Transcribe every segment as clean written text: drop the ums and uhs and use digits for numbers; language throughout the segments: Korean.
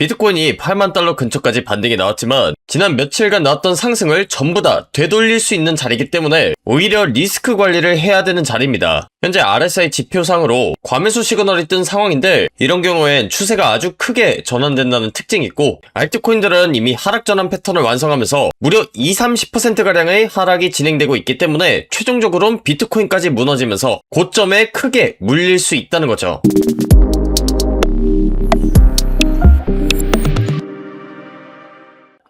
비트코인이 8만 달러 근처까지 반등이 나왔지만 지난 며칠간 나왔던 상승을 전부 다 되돌릴 수 있는 자리이기 때문에 오히려 리스크 관리를 해야 되는 자리입니다. 현재 RSI 지표상으로 과매수 시그널이 뜬 상황인데 이런 경우엔 추세가 아주 크게 전환된다는 특징이 있고 알트코인들은 이미 하락 전환 패턴을 완성하면서 무려 20-30%가량의 하락이 진행되고 있기 때문에 최종적으로는 비트코인까지 무너지면서 고점에 크게 물릴 수 있다는 거죠.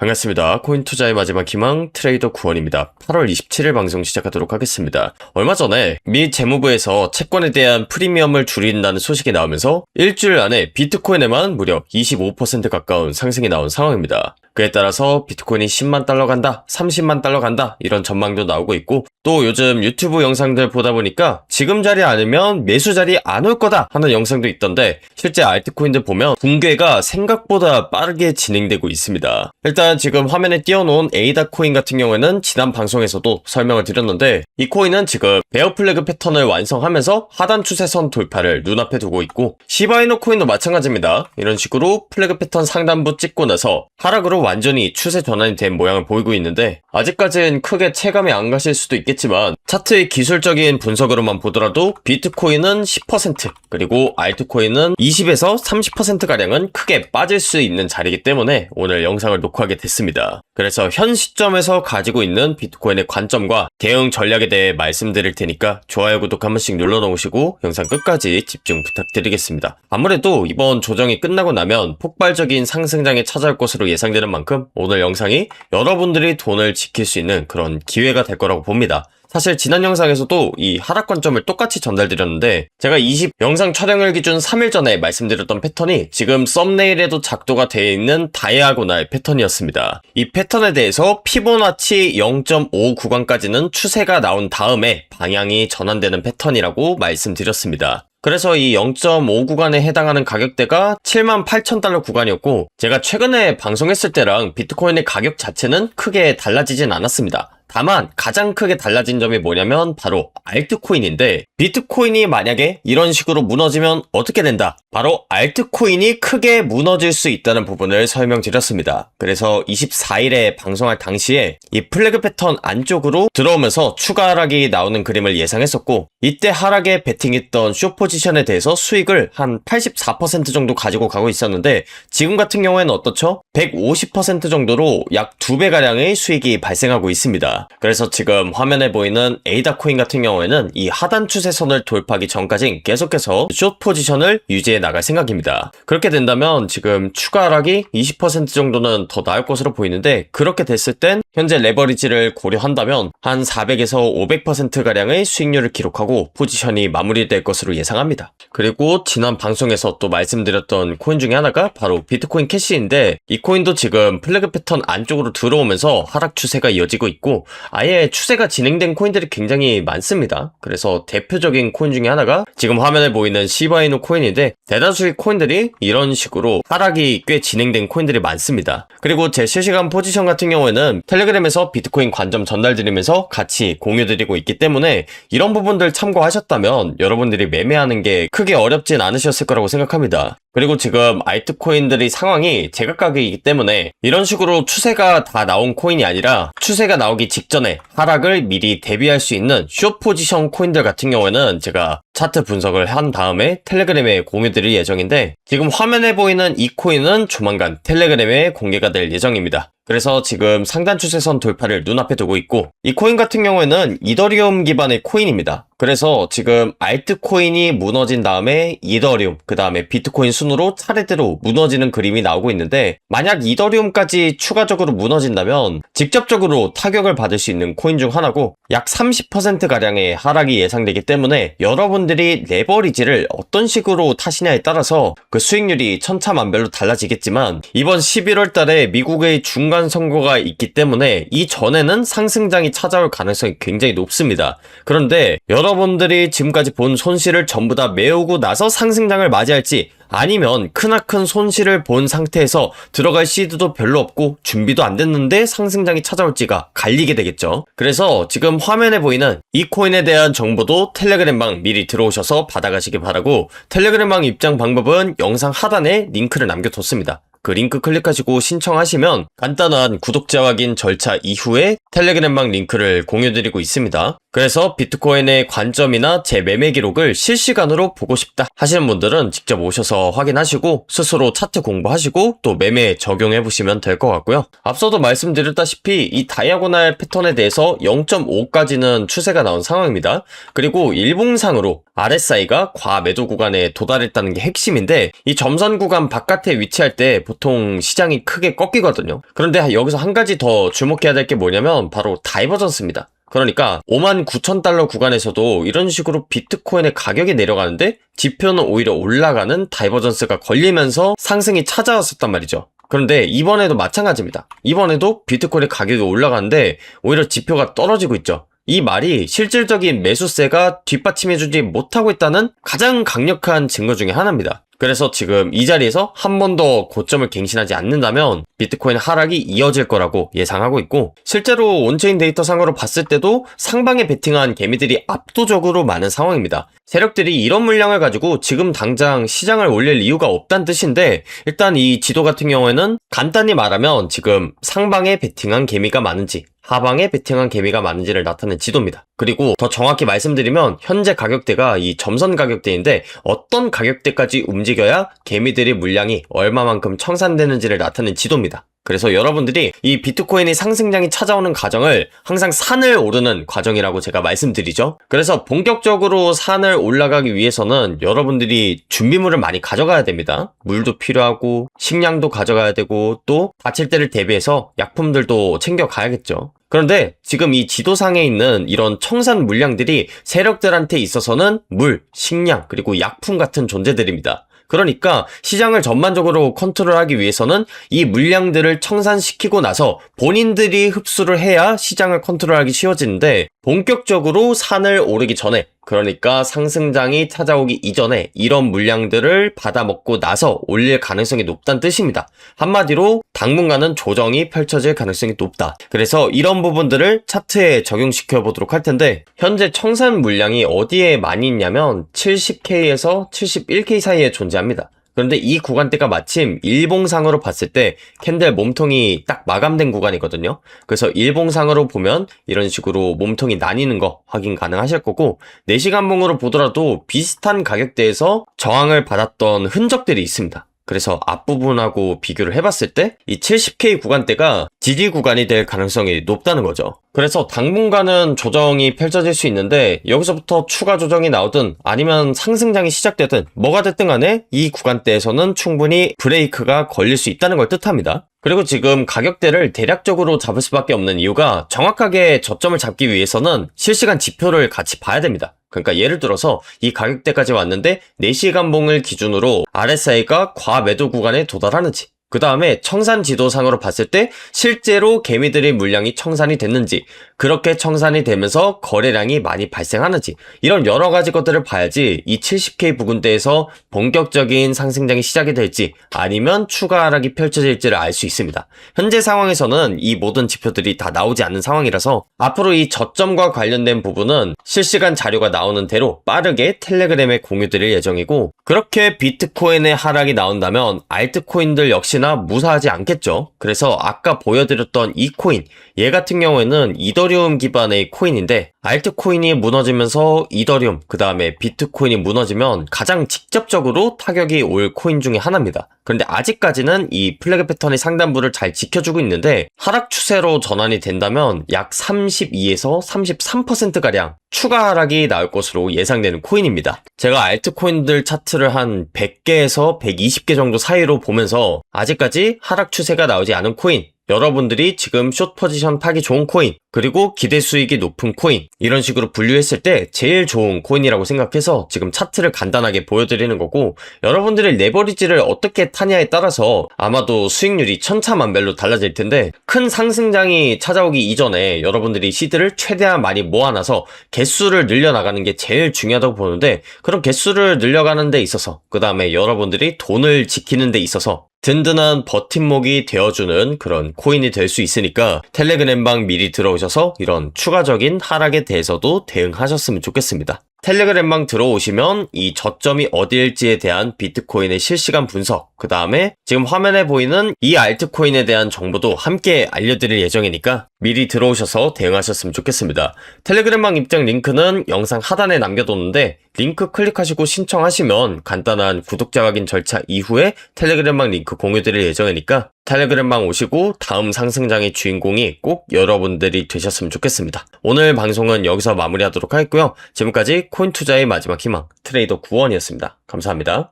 반갑습니다. 코인 투자의 마지막 희망 트레이더 구원입니다. 8월 27일 방송 시작하도록 하겠습니다. 얼마 전에 미 재무부에서 채권에 대한 프리미엄을 줄인다는 소식이 나오면서 일주일 안에 비트코인에만 무려 25% 가까운 상승이 나온 상황입니다. 그에 따라서 비트코인이 10만 달러 간다, 30만 달러 간다 이런 전망도 나오고 있고 또 요즘 유튜브 영상들 보다 보니까 지금 자리 아니면 매수 자리 안 올 거다 하는 영상도 있던데 실제 알트코인들 보면 붕괴가 생각보다 빠르게 진행되고 있습니다. 일단 지금 화면에 띄워놓은 에이다 코인 같은 경우에는 지난 방송에서도 설명을 드렸는데 이 코인은 지금 베어 플래그 패턴을 완성하면서 하단 추세선 돌파를 눈앞에 두고 있고 시바이노 코인도 마찬가지입니다. 이런 식으로 플래그 패턴 상단부 찍고 나서 하락으로 완전히 추세 전환이 된 모양을 보이고 있는데 아직까지는 크게 체감이 안 가실 수도 있겠지만 차트의 기술적인 분석으로만 보더라도 비트코인은 10% 그리고 알트코인은 20에서 30%가량은 크게 빠질 수 있는 자리이기 때문에 오늘 영상을 녹화하게 됐습니다. 그래서 현 시점에서 가지고 있는 비트코인의 관점과 대응 전략에 대해 말씀드릴 테니까 좋아요, 구독 한 번씩 눌러놓으시고 영상 끝까지 집중 부탁드리겠습니다. 아무래도 이번 조정이 끝나고 나면 폭발적인 상승장에 찾아올 것으로 예상되는 만큼 오늘 영상이 여러분들이 돈을 지킬 수 있는 그런 기회가 될 거라고 봅니다. 사실 지난 영상에서도 이 하락 관점을 똑같이 전달드렸는데 제가 20 영상 촬영일 기준 3일 전에 말씀드렸던 패턴이 지금 썸네일에도 작도가 되어 있는 다이아고날 패턴이었습니다. 이 패턴에 대해서 피보나치 0.5 구간까지는 추세가 나온 다음에 방향이 전환되는 패턴이라고 말씀드렸습니다. 그래서 이 0.5 구간에 해당하는 가격대가 78,000달러 구간이었고 제가 최근에 방송했을 때랑 비트코인의 가격 자체는 크게 달라지진 않았습니다. 다만 가장 크게 달라진 점이 뭐냐면 바로 알트코인인데 비트코인이 만약에 이런 식으로 무너지면 어떻게 된다? 바로 알트코인이 크게 무너질 수 있다는 부분을 설명드렸습니다. 그래서 24일에 방송할 당시에 이 플래그 패턴 안쪽으로 들어오면서 추가 하락이 나오는 그림을 예상했었고 이때 하락에 베팅했던 숏 포지션에 대해서 수익을 한 84% 정도 가지고 가고 있었는데 지금 같은 경우에는 어떻죠? 150% 정도로 약 2배가량의 수익이 발생하고 있습니다. 그래서 지금 화면에 보이는 에이다 코인 같은 경우에는 이 하단 추세선을 돌파하기 전까지 계속해서 숏 포지션을 유지해 나갈 생각입니다. 그렇게 된다면 지금 추가 하락이 20% 정도는 더 나을 것으로 보이는데 그렇게 됐을 땐 현재 레버리지를 고려한다면 한 400에서 500%가량의 수익률을 기록하고 포지션이 마무리될 것으로 예상합니다. 그리고 지난 방송에서 또 말씀드렸던 코인 중에 하나가 바로 비트코인 캐시인데 이 코인도 지금 플래그 패턴 안쪽으로 들어오면서 하락 추세가 이어지고 있고 아예 추세가 진행된 코인들이 굉장히 많습니다. 그래서 대표적인 코인 중에 하나가 지금 화면에 보이는 시바이노 코인인데 대다수의 코인들이 이런 식으로 하락이 꽤 진행된 코인들이 많습니다. 그리고 제 실시간 포지션 같은 경우에는 텔레그램에서 비트코인 관점 전달드리면서 같이 공유드리고 있기 때문에 이런 부분들 참고하셨다면 여러분들이 매매하는 게 크게 어렵진 않으셨을 거라고 생각합니다. 그리고 지금 알트코인들의 상황이 제각각이기 때문에 이런 식으로 추세가 다 나온 코인이 아니라 추세가 나오기 직전에 하락을 미리 대비할 수 있는 숏 포지션 코인들 같은 경우에는 제가 차트 분석을 한 다음에 텔레그램에 공유드릴 예정인데 지금 화면에 보이는 이 코인은 조만간 텔레그램에 공개가 될 예정입니다. 그래서 지금 상단 추세선 돌파를 눈앞에 두고 있고 이 코인 같은 경우에는 이더리움 기반의 코인입니다. 그래서 지금 알트코인이 무너진 다음에 이더리움, 그 다음에 비트코인 순으로 차례대로 무너지는 그림이 나오고 있는데 만약 이더리움까지 추가적으로 무너진다면 직접적으로 타격을 받을 수 있는 코인 중 하나고 약 30%가량의 하락이 예상되기 때문에 여러분들이 레버리지를 어떤 식으로 타시냐에 따라서 그 수익률이 천차만별로 달라지겠지만 이번 11월 달에 미국의 중간 선거가 있기 때문에 이 전에는 상승장이 찾아올 가능성이 굉장히 높습니다. 그런데 여러분들이 지금까지 본 손실을 전부 다 메우고 나서 상승장을 맞이할지 아니면 크나큰 손실을 본 상태에서 들어갈 시드도 별로 없고 준비도 안 됐는데 상승장이 찾아올지가 갈리게 되겠죠. 그래서 지금 화면에 보이는 이 코인에 대한 정보도 텔레그램방 미리 들어오셔서 받아가시기 바라고 텔레그램방 입장 방법은 영상 하단에 링크를 남겨뒀습니다. 그 링크 클릭하시고 신청하시면 간단한 구독자 확인 절차 이후에 텔레그램방 링크를 공유드리고 있습니다. 그래서 비트코인의 관점이나 제 매매 기록을 실시간으로 보고 싶다 하시는 분들은 직접 오셔서 확인하시고 스스로 차트 공부하시고 또 매매에 적용해 보시면 될 것 같고요. 앞서도 말씀드렸다시피 이 다이아고날 패턴에 대해서 0.5까지는 추세가 나온 상황입니다. 그리고 일봉상으로 RSI가 과매도 구간에 도달했다는 게 핵심인데, 이 점선 구간 바깥에 위치할 때 보통 시장이 크게 꺾이거든요. 그런데 여기서 한 가지 더 주목해야 될 게 뭐냐면 바로 다이버전스입니다. 그러니까 59,000달러 구간에서도 이런 식으로 비트코인의 가격이 내려가는데 지표는 오히려 올라가는 다이버전스가 걸리면서 상승이 찾아왔었단 말이죠. 그런데 이번에도 마찬가지입니다. 이번에도 비트코인의 가격이 올라가는데 오히려 지표가 떨어지고 있죠. 이 말이 실질적인 매수세가 뒷받침해주지 못하고 있다는 가장 강력한 증거 중에 하나입니다. 그래서 지금 이 자리에서 한 번 더 고점을 갱신하지 않는다면 비트코인 하락이 이어질 거라고 예상하고 있고, 실제로 온체인 데이터 상으로 봤을 때도 상방에 베팅한 개미들이 압도적으로 많은 상황입니다. 세력들이 이런 물량을 가지고 지금 당장 시장을 올릴 이유가 없다는 뜻인데, 일단 이 지도 같은 경우에는 간단히 말하면 지금 상방에 베팅한 개미가 많은지 하방에 베팅한 개미가 많은지를 나타낸 지도입니다. 그리고 더 정확히 말씀드리면 현재 가격대가 이 점선 가격대인데 어떤 가격대까지 움직여야 개미들의 물량이 얼마만큼 청산되는지를 나타낸 지도입니다. 그래서 여러분들이 이 비트코인의 상승장이 찾아오는 과정을 항상 산을 오르는 과정이라고 제가 말씀드리죠. 그래서 본격적으로 산을 올라가기 위해서는 여러분들이 준비물을 많이 가져가야 됩니다. 물도 필요하고 식량도 가져가야 되고 또 다칠 때를 대비해서 약품들도 챙겨가야겠죠. 그런데 지금 이 지도상에 있는 이런 청산 물량들이 세력들한테 있어서는 물, 식량, 그리고 약품 같은 존재들입니다. 그러니까 시장을 전반적으로 컨트롤하기 위해서는 이 물량들을 청산시키고 나서 본인들이 흡수를 해야 시장을 컨트롤하기 쉬워지는데, 본격적으로 산을 오르기 전에, 그러니까 상승장이 찾아오기 이전에 이런 물량들을 받아먹고 나서 올릴 가능성이 높다는 뜻입니다. 한마디로 당분간은 조정이 펼쳐질 가능성이 높다. 그래서 이런 부분들을 차트에 적용시켜 보도록 할 텐데, 현재 청산 물량이 어디에 많이 있냐면 70K에서 71K 사이에 존재합니다. 그런데 이 구간대가 마침 일봉상으로 봤을 때 캔들 몸통이 딱 마감된 구간이거든요. 그래서 일봉상으로 보면 이런 식으로 몸통이 나뉘는 거 확인 가능하실 거고, 4시간봉으로 보더라도 비슷한 가격대에서 저항을 받았던 흔적들이 있습니다. 그래서 앞부분하고 비교를 해봤을 때 이 70K 구간대가 지지 구간이 될 가능성이 높다는 거죠. 그래서 당분간은 조정이 펼쳐질 수 있는데, 여기서부터 추가 조정이 나오든 아니면 상승장이 시작되든 뭐가 됐든 간에 이 구간대에서는 충분히 브레이크가 걸릴 수 있다는 걸 뜻합니다. 그리고 지금 가격대를 대략적으로 잡을 수밖에 없는 이유가, 정확하게 저점을 잡기 위해서는 실시간 지표를 같이 봐야 됩니다. 그러니까 예를 들어서 이 가격대까지 왔는데 4시간 봉을 기준으로 RSI가 과매도 구간에 도달하는지, 그 다음에 청산 지도상으로 봤을 때 실제로 개미들의 물량이 청산이 됐는지, 그렇게 청산이 되면서 거래량이 많이 발생하는지, 이런 여러 가지 것들을 봐야지 이 70K 부근대에서 본격적인 상승장이 시작이 될지 아니면 추가 하락이 펼쳐질지를 알 수 있습니다. 현재 상황에서는 이 모든 지표들이 다 나오지 않는 상황이라서 앞으로 이 저점과 관련된 부분은 실시간 자료가 나오는 대로 빠르게 텔레그램에 공유드릴 예정이고, 그렇게 비트코인의 하락이 나온다면 알트코인들 역시나 무사하지 않겠죠. 그래서 아까 보여드렸던 이 코인, 얘 같은 경우에는 이더리움 기반의 코인인데, 알트코인이 무너지면서 이더리움, 그 다음에 비트코인이 무너지면 가장 직접적으로 타격이 올 코인 중에 하나입니다. 그런데 아직까지는 이 플래그 패턴의 상단부를 잘 지켜주고 있는데, 하락 추세로 전환이 된다면 약 32에서 33%가량 추가 하락이 나올 것으로 예상되는 코인입니다. 제가 알트코인들 차트를 한 100개에서 120개 정도 사이로 보면서 아직까지 하락 추세가 나오지 않은 코인, 여러분들이 지금 숏 포지션 파기 좋은 코인, 그리고 기대 수익이 높은 코인, 이런 식으로 분류했을 때 제일 좋은 코인이라고 생각해서 지금 차트를 간단하게 보여드리는 거고, 여러분들의 레버리지를 어떻게 타냐에 따라서 아마도 수익률이 천차만별로 달라질 텐데, 큰 상승장이 찾아오기 이전에 여러분들이 시드를 최대한 많이 모아놔서 개수를 늘려나가는 게 제일 중요하다고 보는데, 그런 개수를 늘려가는 데 있어서, 그 다음에 여러분들이 돈을 지키는 데 있어서 든든한 버팀목이 되어주는 그런 코인이 될 수 있으니까 텔레그램방 미리 들어오셔서 이런 추가적인 하락에 대해서도 대응하셨으면 좋겠습니다. 텔레그램방 들어오시면 이 저점이 어디일지에 대한 비트코인의 실시간 분석, 그 다음에 지금 화면에 보이는 이 알트코인에 대한 정보도 함께 알려드릴 예정이니까 미리 들어오셔서 대응하셨으면 좋겠습니다. 텔레그램방 입장 링크는 영상 하단에 남겨뒀는데 링크 클릭하시고 신청하시면 간단한 구독자 확인 절차 이후에 텔레그램방 링크 공유드릴 예정이니까 텔레그램방 오시고 다음 상승장의 주인공이 꼭 여러분들이 되셨으면 좋겠습니다. 오늘 방송은 여기서 마무리하도록 하겠고요. 지금까지 코인 투자의 마지막 희망 트레이더 구원이었습니다. 감사합니다.